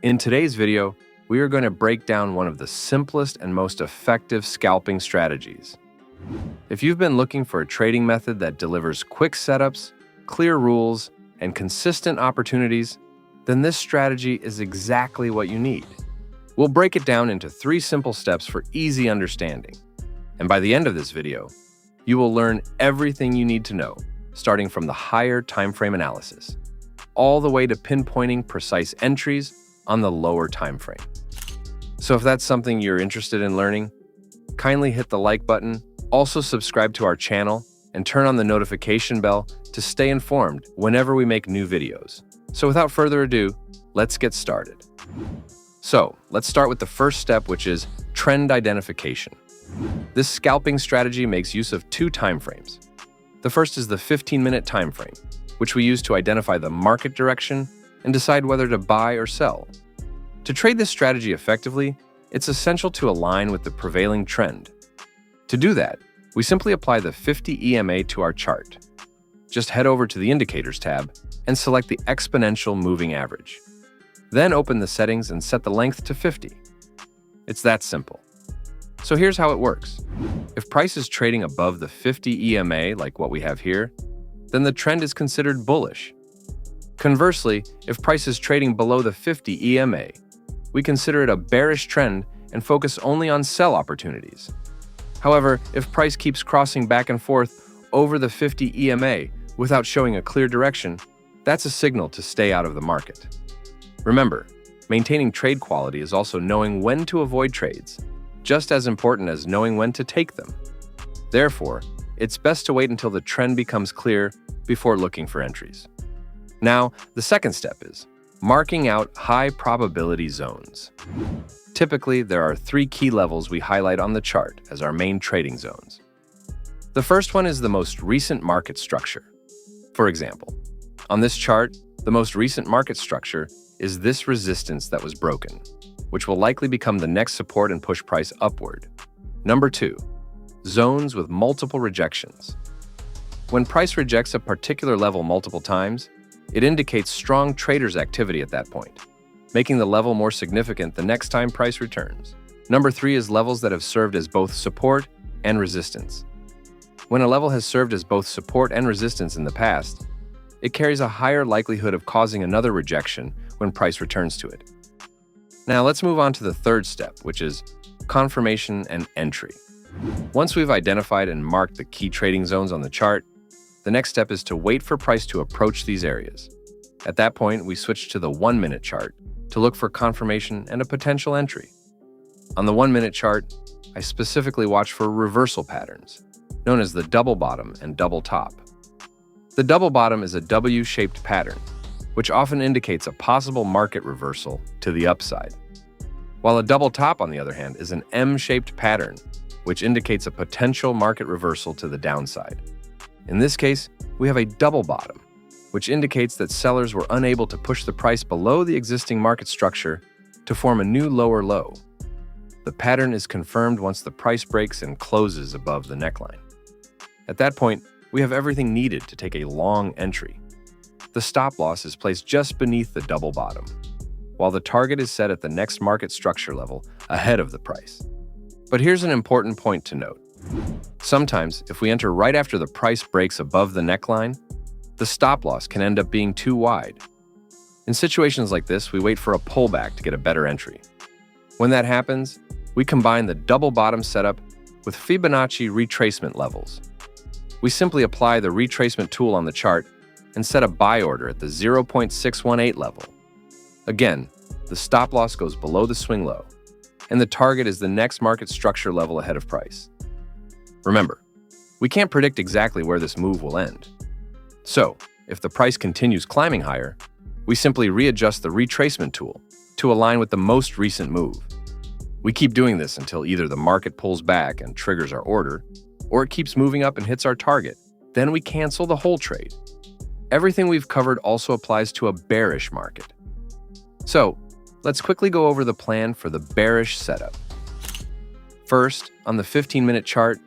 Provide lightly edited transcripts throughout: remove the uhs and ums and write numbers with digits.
In today's video, we are going to break down one of the simplest and most effective scalping strategies. If you've been looking for a trading method that delivers quick setups, clear rules, and consistent opportunities, then this strategy is exactly what you need. We'll break it down into 3 simple steps for easy understanding. And by the end of this video, you will learn everything you need to know, starting from the higher time frame analysis, all the way to pinpointing precise entries on the lower time frame. So if that's something you're interested in learning, kindly hit the like button, also subscribe to our channel, and turn on the notification bell to stay informed whenever we make new videos. So without further ado, let's get started. So let's start with the first step, which is trend identification. This scalping strategy makes use of 2 time frames. The first is the 15-minute time frame, which we use to identify the market direction and decide whether to buy or sell. To trade this strategy effectively, it's essential to align with the prevailing trend. To do that, we simply apply the 50 EMA to our chart. Just head over to the Indicators tab and select the exponential moving average. Then open the settings and set the length to 50. It's that simple. So here's how it works. If price is trading above the 50 EMA, like what we have here, then the trend is considered bullish. Conversely, if price is trading below the 50 EMA, we consider it a bearish trend and focus only on sell opportunities. However, if price keeps crossing back and forth over the 50 EMA without showing a clear direction, that's a signal to stay out of the market. Remember, maintaining trade quality is also knowing when to avoid trades, just as important as knowing when to take them. Therefore, it's best to wait until the trend becomes clear before looking for entries. Now, the second step is marking out high probability zones. Typically, there are 3 key levels we highlight on the chart as our main trading zones. The first one is the most recent market structure. For example, on this chart, the most recent market structure is this resistance that was broken, which will likely become the next support and push price upward. Number 2, zones with multiple rejections. When price rejects a particular level multiple times, it indicates strong traders' activity at that point, making the level more significant the next time price returns. Number 3 is levels that have served as both support and resistance. When a level has served as both support and resistance in the past, it carries a higher likelihood of causing another rejection when price returns to it. Now let's move on to the third step, which is confirmation and entry. Once we've identified and marked the key trading zones on the chart, the next step is to wait for price to approach these areas. At that point, we switch to the 1-minute chart to look for confirmation and a potential entry. On the 1-minute chart, I specifically watch for reversal patterns, known as the double bottom and double top. The double bottom is a W-shaped pattern, which often indicates a possible market reversal to the upside, while a double top, on the other hand, is an M-shaped pattern, which indicates a potential market reversal to the downside. In this case, we have a double bottom, which indicates that sellers were unable to push the price below the existing market structure to form a new lower low. The pattern is confirmed once the price breaks and closes above the neckline. At that point, we have everything needed to take a long entry. The stop loss is placed just beneath the double bottom, while the target is set at the next market structure level ahead of the price. But here's an important point to note. Sometimes, if we enter right after the price breaks above the neckline, the stop loss can end up being too wide. In situations like this, we wait for a pullback to get a better entry. When that happens, we combine the double bottom setup with Fibonacci retracement levels. We simply apply the retracement tool on the chart and set a buy order at the 0.618 level. Again, the stop loss goes below the swing low, and the target is the next market structure level ahead of price. Remember, we can't predict exactly where this move will end. So, if the price continues climbing higher, we simply readjust the retracement tool to align with the most recent move. We keep doing this until either the market pulls back and triggers our order, or it keeps moving up and hits our target. Then we cancel the whole trade. Everything we've covered also applies to a bearish market. So, let's quickly go over the plan for the bearish setup. First, on the 15-minute chart,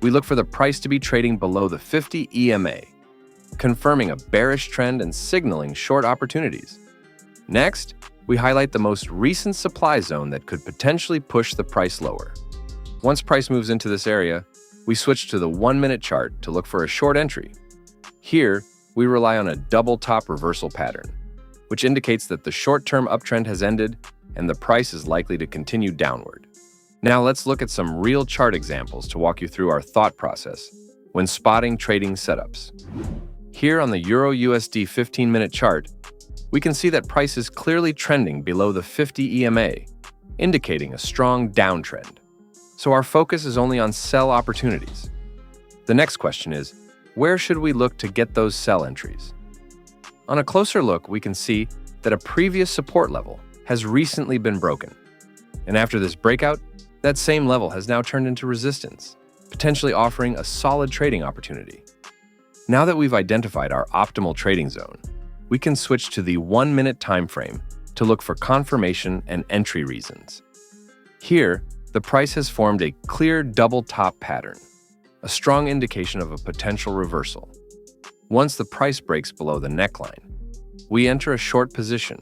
we look for the price to be trading below the 50 EMA, confirming a bearish trend and signaling short opportunities. Next, we highlight the most recent supply zone that could potentially push the price lower. Once price moves into this area, we switch to the 1-minute chart to look for a short entry. Here, we rely on a double top reversal pattern, which indicates that the short-term uptrend has ended and the price is likely to continue downward. Now let's look at some real chart examples to walk you through our thought process when spotting trading setups. Here on the Euro-USD 15-minute chart, we can see that price is clearly trending below the 50 EMA, indicating a strong downtrend. So our focus is only on sell opportunities. The next question is, where should we look to get those sell entries? On a closer look, we can see that a previous support level has recently been broken. And after this breakout, that same level has now turned into resistance, potentially offering a solid trading opportunity. Now that we've identified our optimal trading zone, we can switch to the 1-minute time frame to look for confirmation and entry reasons. Here, the price has formed a clear double top pattern, a strong indication of a potential reversal. Once the price breaks below the neckline, we enter a short position,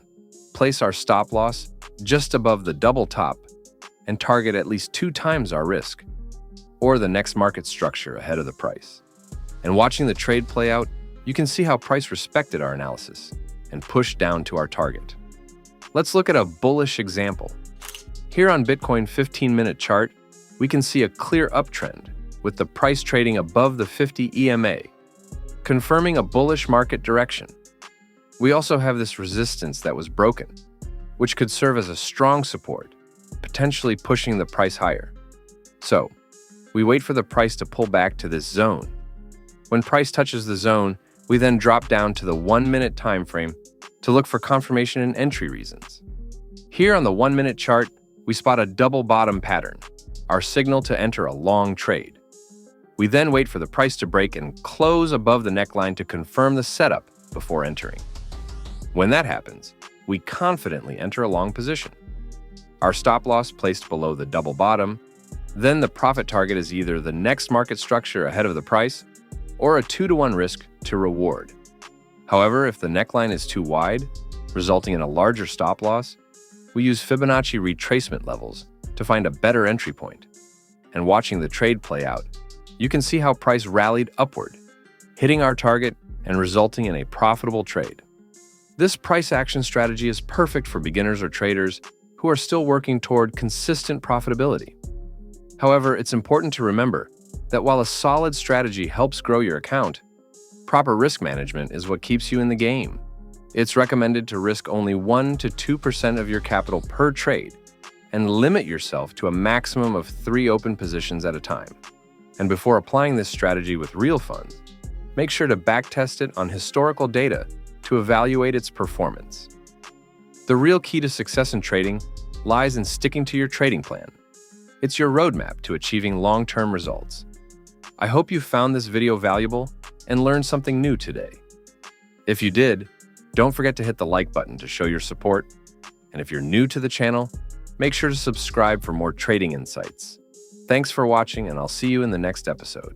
place our stop loss just above the double top, and target at least 2 times our risk, or the next market structure ahead of the price. And watching the trade play out, you can see how price respected our analysis and pushed down to our target. Let's look at a bullish example. Here on Bitcoin 15-minute chart, we can see a clear uptrend with the price trading above the 50 EMA, confirming a bullish market direction. We also have this resistance that was broken, which could serve as a strong support, potentially pushing the price higher. So, we wait for the price to pull back to this zone. When price touches the zone, we then drop down to the 1-minute time frame to look for confirmation and entry reasons. Here on the 1-minute chart, we spot a double bottom pattern, our signal to enter a long trade. We then wait for the price to break and close above the neckline to confirm the setup before entering. When that happens, we confidently enter a long position. Our stop loss placed below the double bottom, then the profit target is either the next market structure ahead of the price or a 2-to-1 risk to reward. However, if the neckline is too wide, resulting in a larger stop loss, we use Fibonacci retracement levels to find a better entry point. And watching the trade play out, you can see how price rallied upward, hitting our target and resulting in a profitable trade. This price action strategy is perfect for beginners or traders who are still working toward consistent profitability. However, it's important to remember that while a solid strategy helps grow your account, proper risk management is what keeps you in the game. It's recommended to risk only 1 to 2% of your capital per trade and limit yourself to a maximum of 3 open positions at a time. And before applying this strategy with real funds, make sure to backtest it on historical data to evaluate its performance. The real key to success in trading lies in sticking to your trading plan. It's your roadmap to achieving long-term results. I hope you found this video valuable and learned something new today. If you did, don't forget to hit the like button to show your support. And if you're new to the channel, make sure to subscribe for more trading insights. Thanks for watching, and I'll see you in the next episode.